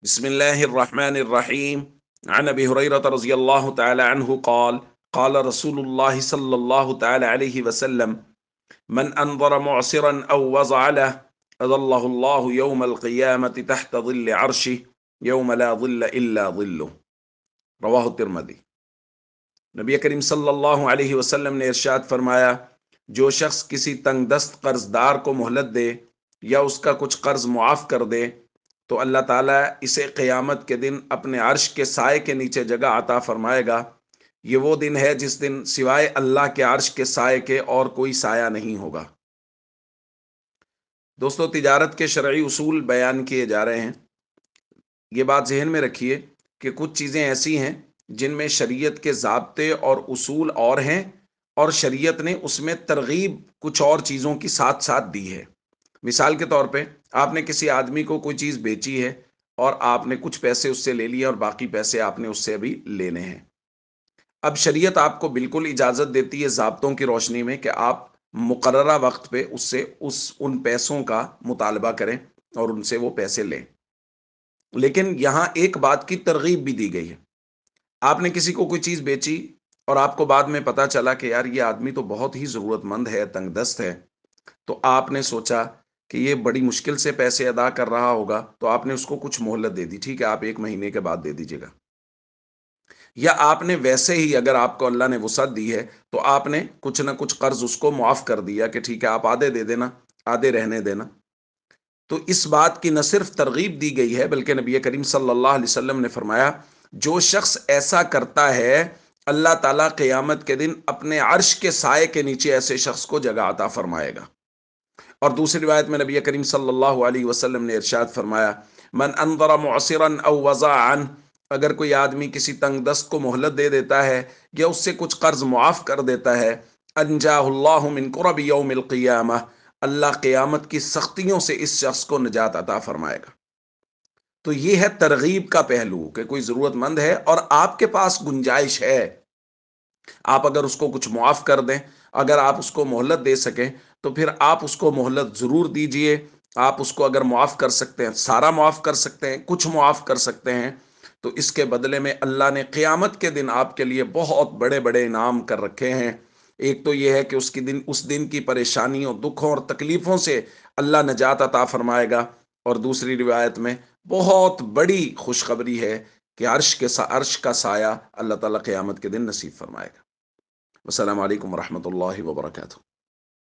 बिस्मिल्लाहिर्रहमानिर्रहीम अन अबी हुरैरह रज़ियल्लाहु तआला अन्हु क़ाल रसूलुल्लाह सल्लल्लाहु तआला अलैहि वसल्लम मन अनज़र मुअसिरन अव वज़अ लह अज़ल्लहुल्लाहु यौमल क़ियामति तहत ज़िल्ल अर्शिही यौम ला ज़िल्ल इल्ला ज़िल्लुहु। रवाहु तिर्मिज़ी। नबी करीम सल्लल्लाहु अलैहि वसल्लम ने इरशाद फरमाया, जो शख्स किसी तंगदस्त कर्जदार को मोहलत दे या उसका कुछ कर्ज मुआफ़ कर दे तो अल्लाह ताला इसे क़यामत के दिन अपने अर्श के साए के नीचे जगह अता फरमाएगा। ये वो दिन है जिस दिन सिवाय अल्लाह के अर्श के साए के और कोई साया नहीं होगा। दोस्तों, तिजारत के शरई उसूल बयान किए जा रहे हैं। ये बात जहन में रखिए कि कुछ चीज़ें ऐसी हैं जिनमें शरीयत के ज़ाब्ते और उसूल और हैं, और शरीयत ने उसमें तरगीब कुछ और चीज़ों की साथ साथ दी है। मिसाल के तौर पे आपने किसी आदमी को कोई चीज़ बेची है और आपने कुछ पैसे उससे ले लिए और बाकी पैसे आपने उससे अभी लेने हैं। अब शरीयत आपको बिल्कुल इजाज़त देती है ज़ाब्तों की रोशनी में कि आप मुकर्ररा वक्त पे उससे उन पैसों का मुतालबा करें और उनसे वो पैसे लें। लेकिन यहाँ एक बात की तरगीब भी दी गई है। आपने किसी को कोई चीज़ बेची और आपको बाद में पता चला कि यार ये आदमी तो बहुत ही ज़रूरतमंद है, तंगदस्त है। तो आपने सोचा कि ये बड़ी मुश्किल से पैसे अदा कर रहा होगा, तो आपने उसको कुछ मोहलत दे दी। ठीक है, आप 1 महीने के बाद दे दीजिएगा। या आपने वैसे ही, अगर आपको अल्लाह ने वुसअत दी है, तो आपने कुछ ना कुछ कर्ज़ उसको मुआफ़ कर दिया कि ठीक है, आप आधे दे देना, आधे रहने देना। तो इस बात की न सिर्फ तरगीब दी गई है, बल्कि नबी करीम सल्लल्लाहु अलैहि वसल्लम ने फरमाया, जो शख्स ऐसा करता है, अल्लाह ताला क़यामत के दिन अपने अर्श के साए के नीचे ऐसे शख्स को जगह अता फरमाएगा। और दूसरी रिवायत में नबी करीम सल्लल्लाहु अलैहि वसल्लम ने इरशाद फरमाया, मन अनज़रा मुअसिरन अव वज़अ अन, अगर कोई आदमी किसी तंगदस्त को मोहलत दे देता है या उससे कुछ कर्ज मुआफ़ कर देता है, अंजाहुल्लाहु मिन कुरबि यौमिल क़ियामह, अल्लाह क़यामत की सख्तियों से इस शख्स को निजात अता फरमाएगा। तो ये है तरगीब का पहलू कि कोई ज़रूरतमंद है और आपके पास गुंजाइश है, आप अगर उसको कुछ मुआफ़ कर दें, अगर आप उसको मोहलत दे सकें, तो फिर आप उसको मोहलत ज़रूर दीजिए। आप उसको अगर मुआफ़ कर सकते हैं, सारा मुआफ़ कर सकते हैं, कुछ मुआफ़ कर सकते हैं, तो इसके बदले में अल्लाह ने क़यामत के दिन आपके लिए बहुत बड़े-बड़े इनाम कर रखे हैं। एक तो ये है कि उस दिन की परेशानियों, दुखों और तकलीफ़ों से अल्लाह निजात अता फ़रमाएगा, और दूसरी रिवायत में बहुत बड़ी खुशखबरी है कि अर्श का साया अल्लाह ताला क़यामत के दिन नसीब फ़रमाएगा। अस्सलामु अलैकुम वरहमतुल्लाहि वबरकातुहू।